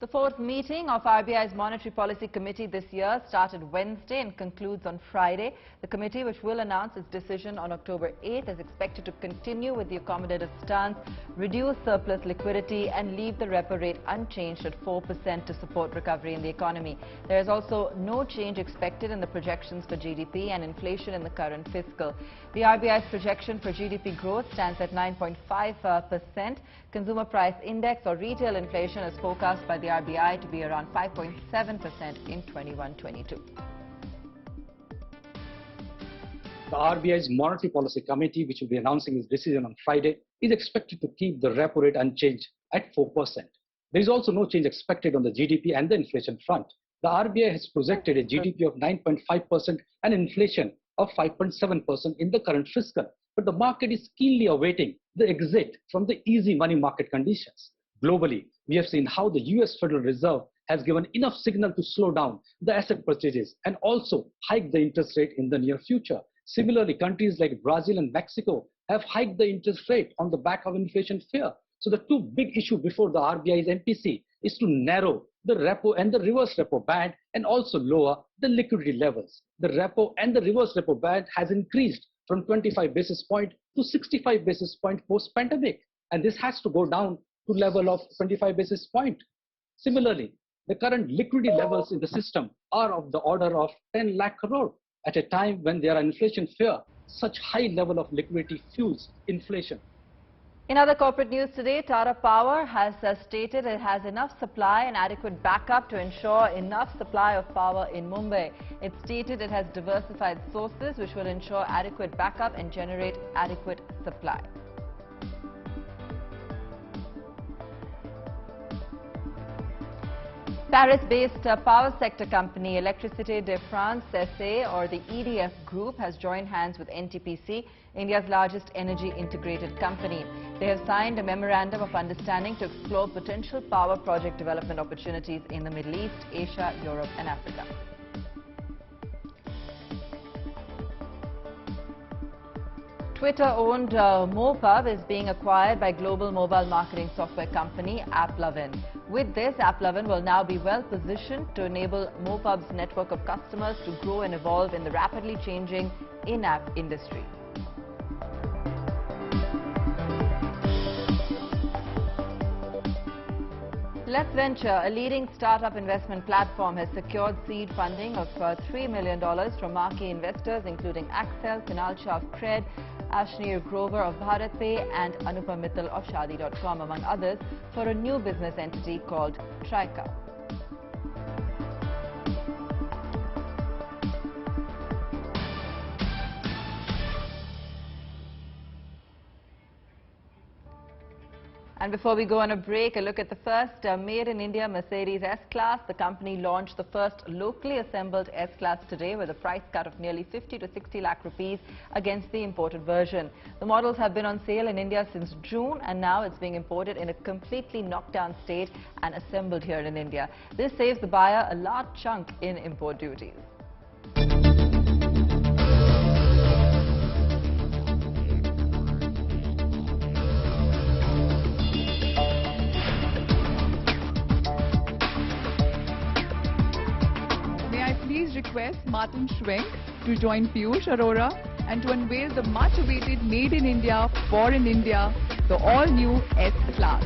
The fourth meeting of RBI's Monetary Policy Committee this year started Wednesday and concludes on Friday. The committee, which will announce its decision on October 8th, is expected to continue with the accommodative stance, reduce surplus liquidity and leave the repo rate unchanged at 4% to support recovery in the economy. There is also no change expected in the projections for GDP and inflation in the current fiscal. The RBI's projection for GDP growth stands at 9.5%. Consumer price index or retail inflation is forecast by the RBI to be around 5.7% in 21-22. The RBI's Monetary Policy Committee, which will be announcing its decision on Friday, is expected to keep the repo rate unchanged at 4%. There is also no change expected on the GDP and the inflation front. The RBI has projected a GDP of 9.5% and inflation of 5.7% in the current fiscal. But the market is keenly awaiting the exit from the easy money market conditions. Globally, we have seen how the US Federal Reserve has given enough signal to slow down the asset purchases and also hike the interest rate in the near future. Similarly, countries like Brazil and Mexico have hiked the interest rate on the back of inflation fear. So the two big issues before the RBI's MPC is to narrow the repo and the reverse repo band and also lower the liquidity levels. The repo and the reverse repo band has increased from 25 basis point to 65 basis point post-pandemic, and this has to go down to level of 25 basis point. Similarly, the current liquidity levels in the system are of the order of 10 lakh crore at a time when there are inflation fear. Such high level of liquidity fuels inflation. In other corporate news today, Tata Power has stated it has enough supply and adequate backup to ensure enough supply of power in Mumbai. It stated it has diversified sources which will ensure adequate backup and generate adequate supply. Paris-based power sector company Electricité de France SA, or the EDF Group, has joined hands with NTPC, India's largest energy integrated company. They have signed a memorandum of understanding to explore potential power project development opportunities in the Middle East, Asia, Europe and Africa. Twitter-owned MoPub is being acquired by global mobile marketing software company AppLovin. With this, AppLovin will now be well positioned to enable MoPub's network of customers to grow and evolve in the rapidly changing in-app industry. Let's Venture, a leading startup investment platform, has secured seed funding of $3 million from marquee investors including Accel, Finalcha of Cred, Ashneer Grover of BharatPay and Anupam Mittal of Shaadi.com, among others, for a new business entity called Trika. And before we go on a break, a look at the first made-in-India Mercedes S-Class. The company launched the first locally assembled S-Class today with a price cut of nearly 50 to 60 lakh rupees against the imported version. The models have been on sale in India since June, and now it's being imported in a completely knocked-down state and assembled here in India. This saves the buyer a large chunk in import duties. Please request Martin Schwenk to join Piyush Arora and to unveil the much-awaited Made in India, for in India, the all-new S-Class.